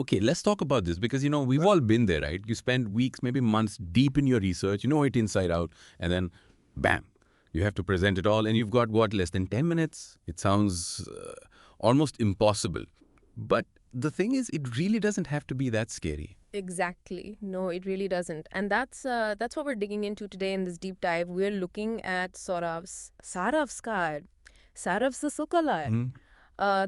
Okay, let's talk about this because, we've all been there, right? You spend weeks, maybe months deep in your research, you know it inside out, and then bam, you have to present it all, and you've got, what, less than 10 minutes? It sounds almost impossible. But the thing is, it really doesn't have to be that scary. Exactly. No, it really doesn't. And that's what we're digging into today in this deep dive. We're looking at Saurav's card, Saurav's Sukalai. Mhm.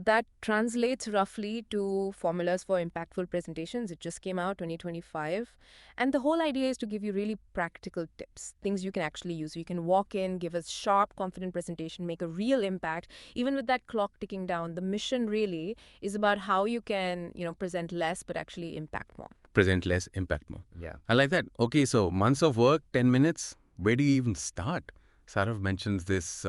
That translates roughly to formulas for impactful presentations. It just came out 2025. And the whole idea is to give you really practical tips, things you can actually use. So you can walk in, give a sharp, confident presentation, make a real impact. Even with that clock ticking down, the mission really is about how you can, present less but actually impact more. Present less, impact more. Yeah. I like that. Okay, so months of work, 10 minutes. Where do you even start? Saurav mentions this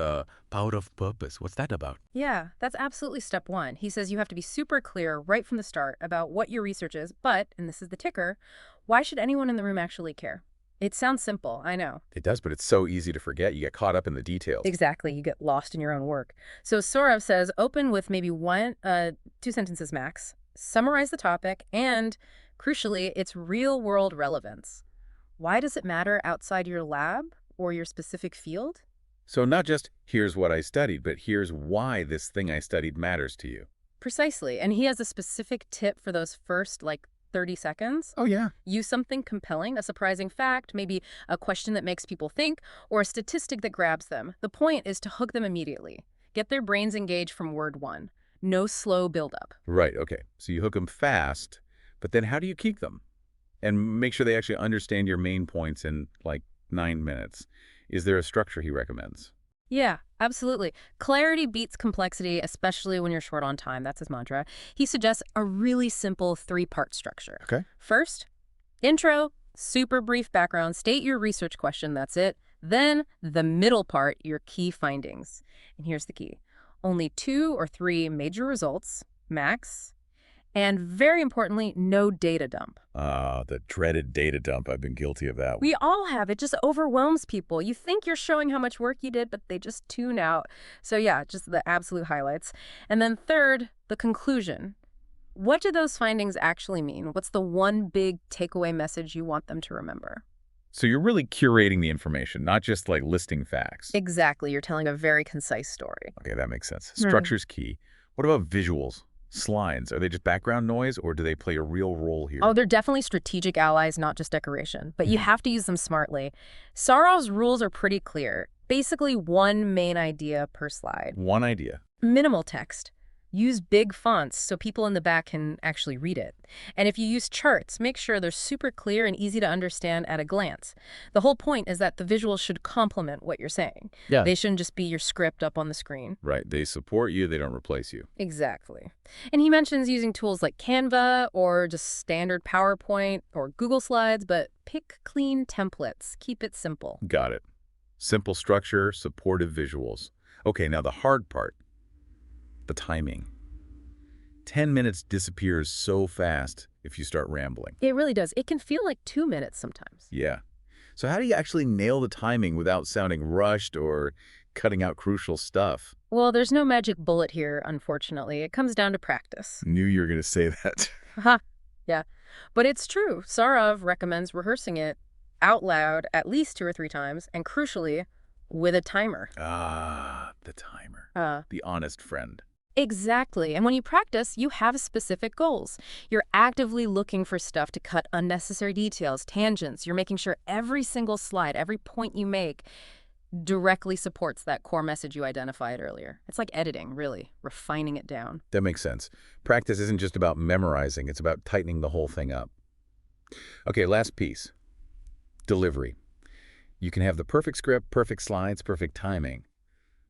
power of purpose. What's that about? Yeah, that's absolutely step one. He says you have to be super clear right from the start about what your research is, but, and this is the ticker, why should anyone in the room actually care? It sounds simple, I know. It does, but it's so easy to forget. You get caught up in the details. Exactly, you get lost in your own work. So Saurav says open with maybe two sentences max, summarize the topic, and, crucially, its real-world relevance. Why does it matter outside your lab or your specific field? So not just, here's what I studied, but here's why this thing I studied matters to you. Precisely, and he has a specific tip for those first, 30 seconds. Oh, yeah. Use something compelling, a surprising fact, maybe a question that makes people think, or a statistic that grabs them. The point is to hook them immediately. Get their brains engaged from word one. No slow buildup. Right, okay. So you hook them fast, but then how do you keep them? And make sure they actually understand your main points in, 9 minutes. Is there a structure he recommends? Yeah, absolutely. Clarity beats complexity, especially when you're short on time. That's his mantra. He suggests a really simple 3-part structure. Okay. First, intro, super brief background, state your research question, that's it. Then, the middle part, your key findings. And here's the key. Only 2 or 3 major results, max, and very importantly, no data dump. The dreaded data dump. I've been guilty of that. We all have. It just overwhelms people. You think you're showing how much work you did, but they just tune out. So yeah, just the absolute highlights. And then third, the conclusion. What do those findings actually mean? What's the one big takeaway message you want them to remember? So you're really curating the information, not just listing facts. Exactly. You're telling a very concise story. Okay, that makes sense. Structure's key. What about visuals? Slides, are they just background noise or do they play a real role here? Oh, they're definitely strategic allies, not just decoration. But you have to use them smartly. Saurav's rules are pretty clear. Basically, one main idea per slide. One idea. Minimal text. Use big fonts so people in the back can actually read it. And if you use charts, make sure they're super clear and easy to understand at a glance. The whole point is that the visuals should complement what you're saying. Yeah. They shouldn't just be your script up on the screen. Right. They support you. They don't replace you. Exactly. And he mentions using tools like Canva or just standard PowerPoint or Google Slides, but pick clean templates. Keep it simple. Got it. Simple structure, supportive visuals. Okay, now the hard part. The timing. 10 minutes disappears so fast if you start rambling. It really does. It can feel like 2 minutes sometimes. Yeah. So how do you actually nail the timing without sounding rushed or cutting out crucial stuff? Well, there's no magic bullet here, unfortunately. It comes down to practice. Knew you were going to say that. Haha. Yeah. But it's true. Saurav recommends rehearsing it out loud at least 2 or 3 times, and crucially, with a timer. The timer. The honest friend. Exactly. And when you practice, you have specific goals. You're actively looking for stuff to cut unnecessary details, tangents. You're making sure every single slide, every point you make directly supports that core message you identified earlier. It's like editing, really, refining it down. That makes sense. Practice isn't just about memorizing. It's about tightening the whole thing up. Okay, last piece. Delivery. You can have the perfect script, perfect slides, perfect timing.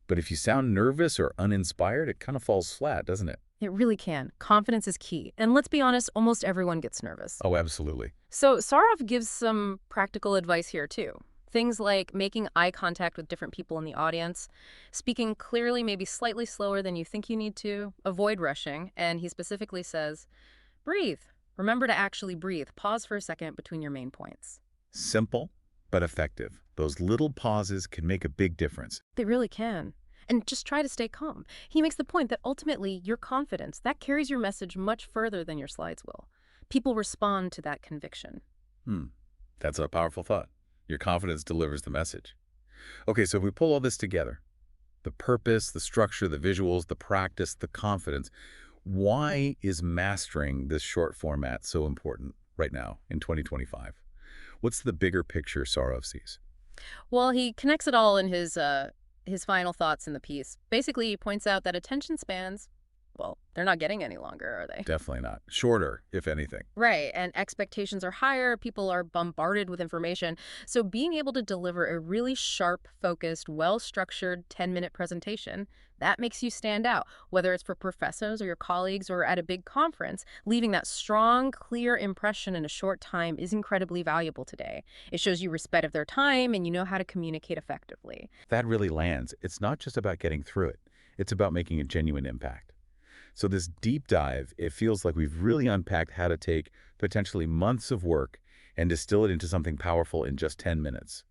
But if you sound nervous or uninspired, it kind of falls flat, doesn't it? It really can. Confidence is key. And let's be honest, almost everyone gets nervous. Oh, absolutely. So Saurav gives some practical advice here, too. Things like making eye contact with different people in the audience, speaking clearly, maybe slightly slower than you think you need to, avoid rushing, and he specifically says, breathe. Remember to actually breathe. Pause for a second between your main points. Simple, but effective. Those little pauses can make a big difference. They really can. And just try to stay calm. He makes the point that ultimately, your confidence, that carries your message much further than your slides will. people respond to that conviction. That's a powerful thought. Your confidence delivers the message. Okay, so if we pull all this together, the purpose, the structure, the visuals, the practice, the confidence, why is mastering this short format so important right now in 2025? What's the bigger picture Saurav sees? Well, he connects it all in his final thoughts in the piece. Basically, he points out that attention spans, well, they're not getting any longer, are they? Definitely not. Shorter, if anything. Right, and expectations are higher, people are bombarded with information. So being able to deliver a really sharp, focused, well-structured 10-minute presentation, that makes you stand out, whether it's for professors or your colleagues or at a big conference. Leaving that strong, clear impression in a short time is incredibly valuable today. It shows you respect of their time and you know how to communicate effectively. That really lands. It's not just about getting through it. It's about making a genuine impact. So this deep dive, it feels like we've really unpacked how to take potentially months of work and distill it into something powerful in just 10 minutes.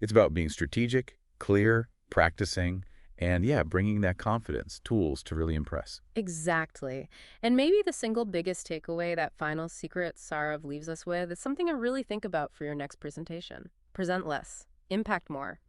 It's about being strategic, clear, practicing, and yeah, bringing that confidence, tools to really impress. Exactly. And maybe the single biggest takeaway, that final secret Saurav leaves us with, is something to really think about for your next presentation. Present less, impact more.